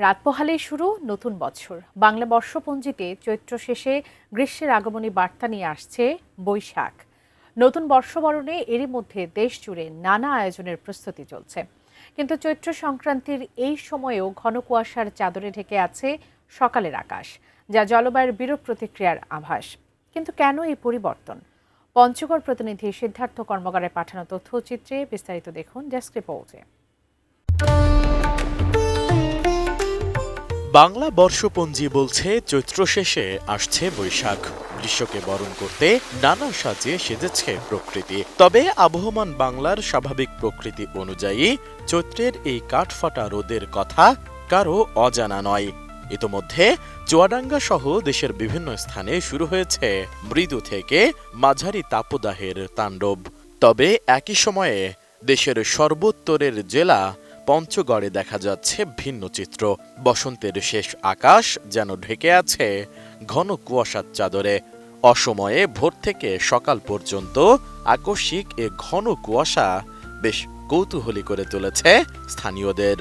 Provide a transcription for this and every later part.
রাত পোহালেই শুরু নতুন বছর। বাংলা বর্ষপঞ্জিতে চৈত্র শেষে গ্রীষ্মের আগমনী বার্তা নিয়ে আসছে বৈশাখ। নতুন বর্ষবরণে এরই মধ্যে দেশ জুড়ে নানা আয়োজনের প্রস্তুতি চলছে। কিন্তু চৈত্র সংক্রান্তির এই সময়েও ঘন কুয়াশার চাদরে ঢেকে আছে সকালের আকাশ, যা জলবায়ুর বিরূপ প্রতিক্রিয়ার আভাস। কিন্তু কেন এই পরিবর্তন? পঞ্চগড় প্রতিনিধি সিদ্ধার্থ কর্মকারের পাঠানো তথ্যচিত্রে বিস্তারিত দেখুন ডেস্ক রিপোর্টে। বাংলা বর্ষপঞ্জি বলছে চৈত্র শেষে আসছে বৈশাখ। গ্রীষ্মকে বরণ করতে নানা সাজে সেজেছে প্রকৃতি। তবে আবহমান বাংলার স্বাভাবিক প্রকৃতি অনুযায়ী চৈত্রের এই কাঠফাটা রোদের কথা কারো অজানা নয়। ইতোমধ্যে চুয়াডাঙ্গা সহ দেশের বিভিন্ন স্থানে শুরু হয়েছে মৃদু থেকে মাঝারি তাপদাহের তাণ্ডব। তবে একই সময়ে দেশের সর্বোত্তরের জেলা পঞ্চগড়ে দেখা যাচ্ছে ভিন্ন চিত্র। বসন্তের শেষ আকাশ যেন ঢেকে আছে ঘন কুয়াশার চাদরে। অসময়ে ভোর থেকে সকাল পর্যন্ত আকস্মিক এ ঘন কুয়াশা বেশ কৌতূহলী করে তুলেছে স্থানীয়দের।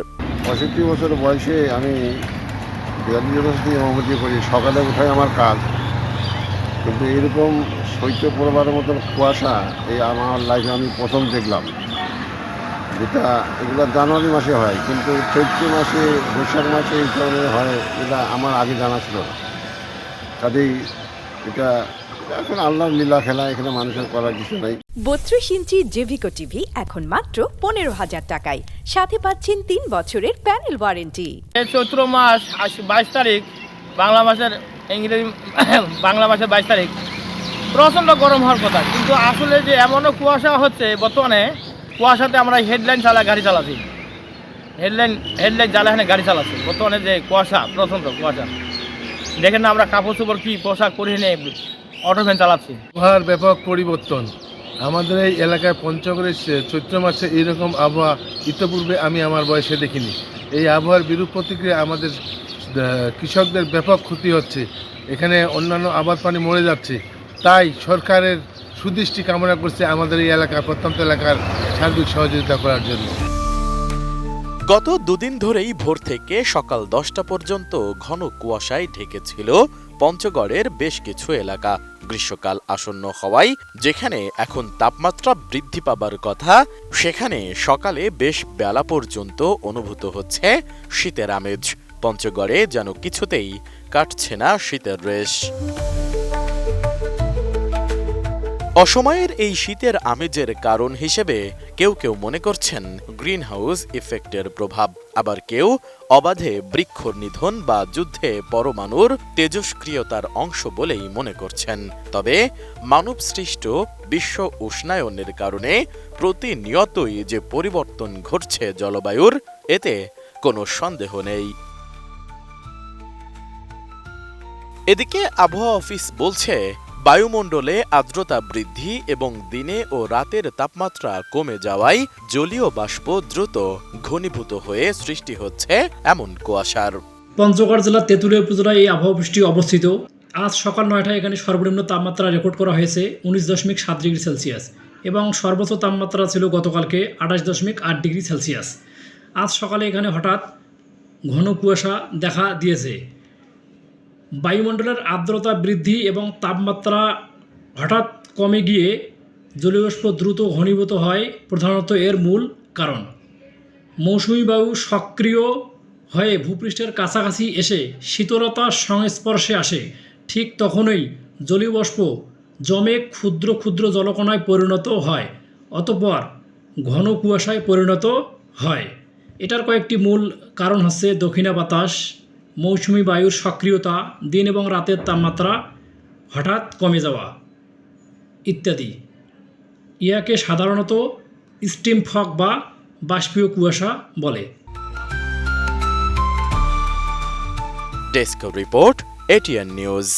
65 বছর বয়সে আমি ইউনিভার্সিটি ইমামতি করি। সকালে উঠাই আমার কাজ, কিন্তু এরকম শৈত্য পড়বার মতন কুয়াশা এই আমার লাইফে আমি প্রথম দেখলাম। যেটা এগুলো জানুয়ারি মাসে হয়, কিন্তু চৈত্র মাসে বৈশাখ মাসে এই ধরনের হয়, এটা আমার আগে জানা ছিল না। কাজেই এটা এখন আল্লাহর লীলা খেলা, এখানে মানুষের করার কিছু নাই। 32 ইঞ্চি জেভিকো টিভি এখন মাত্র 15,000 টাকায়, সাথে পাচ্ছেন 3 বছরের প্যানেল ওয়ারেন্টি। চৈত্র মাস 22 তারিখ, বাংলা মাসের 22 তারিখ প্রচণ্ড গরম হওয়ার কথা, কিন্তু আসলে যে এমনও কুয়াশা হচ্ছে বর্তমানে, কুয়াশাতে আমরা হেডলাইন চালা গাড়ি চালাচ্ছি, হেডলাইন জ্বালা গাড়ি চালাচ্ছি। বর্তমানে যে কুয়াশা, প্রচণ্ড কুয়াশা, দেখেন না আমরা কাপড় চোপড় কি পোশাক পরে নিয়ে অটো ভ্যান চালাচ্ছি। আবহাওয়ার ব্যাপক পরিবর্তন। আমাদের এই এলাকায় পঞ্চগড়ের চৈত্র মাসে এইরকম আবহাওয়া ইতিপূর্বে আমি আমার বয়সে দেখিনি। এই আবহাওয়ার বিরূপ প্রতিক্রিয়া আমাদের কৃষকদের ব্যাপক ক্ষতি হচ্ছে। এখানে অন্যান্য আবাদ পানি মরে যাচ্ছে। তাই সরকারের সুদৃষ্টি কামনা করছে আমাদের এই এলাকার প্রত্যন্ত এলাকার সার্বিক সহযোগিতা করার জন্য। গত দুদিন ধরেই ভোর থেকে সকাল 10টা পর্যন্ত ঘন কুয়াশায় ঢেকেছিল পঞ্চগড়ের বেশ কিছু এলাকা। গ্রীষ্মকাল আসন্ন হওয়ায় যেখানে এখন তাপমাত্রা বৃদ্ধি পাবার কথা, সেখানে সকালে বেশ বেলা পর্যন্ত অনুভূত হচ্ছে শীতের আমেজ। পঞ্চগড়ে যেন কিছুতেই কাটছে না শীতের রেশ। অসময়ের এই শীতের আমেজের কারণ হিসেবে কেউ কেউ মনে করছেন গ্রিন হাউস ইফেক্টের প্রভাব, আবার কেউ অবাধে বৃক্ষ নিধন বা যুদ্ধে পরমাণুর তেজস্ক্রিয়তার অংশ বলেই মনে করছেন। তবে মানবসৃষ্ট বিশ্ব উষ্ণায়নের কারণে প্রতিনিয়তই যে পরিবর্তন ঘটছে জলবায়ুর, এতে কোনো সন্দেহ নেই। এদিকে আবহাওয়া অফিস বলছে, বায়ুমণ্ডলে আর্দ্রতা বৃদ্ধি এবং দিনে ও রাতের তাপমাত্রা কমে যাওয়ায় জলীয় বাষ্প দ্রুত ঘনীভূত হয়ে সৃষ্টি হচ্ছে এমন কুয়াশার। পঞ্চগড় জেলার তেঁতুলিয়া উপজেলায় এই আবহাওয়া অফিসটি অবস্থিত। আজ সকাল 9টায় এখানে সর্বনিম্ন তাপমাত্রা রেকর্ড করা হয়েছে 19.7 ডিগ্রি সেলসিয়াস এবং সর্বোচ্চ তাপমাত্রা ছিল গতকালকে 28.8 ডিগ্রি সেলসিয়াস। আজ সকালে এখানে হঠাৎ ঘন কুয়াশা দেখা দিয়েছে। বায়ুমণ্ডলের আর্দ্রতা বৃদ্ধি এবং তাপমাত্রা হঠাৎ কমে গিয়ে জলীয় বাষ্প দ্রুত ঘনীভূত হয় প্রধানত এর মূল কারণ। মৌসুমী বায়ু সক্রিয় হয়ে ভূপৃষ্ঠের কাছাকাছি এসে শীতলতার সংস্পর্শে আসে। ঠিক তখনই জলীয় বাষ্প জমে ক্ষুদ্র ক্ষুদ্র জলকণায় পরিণত হয়, অতঃপর ঘন কুয়াশায় পরিণত হয়। এটার কয়েকটি মূল কারণ হচ্ছে দক্ষিণা বাতাস, মৌসুমী বায়ুর সক্রিয়তা, দিন এবং রাতের তাপমাত্রা হঠাৎ কমে যাওয়া ইত্যাদি। ইয়াকে সাধারণত স্টিম ফগ বা বাষ্পীয় কুয়াশা বলে। Desk report, ATN news.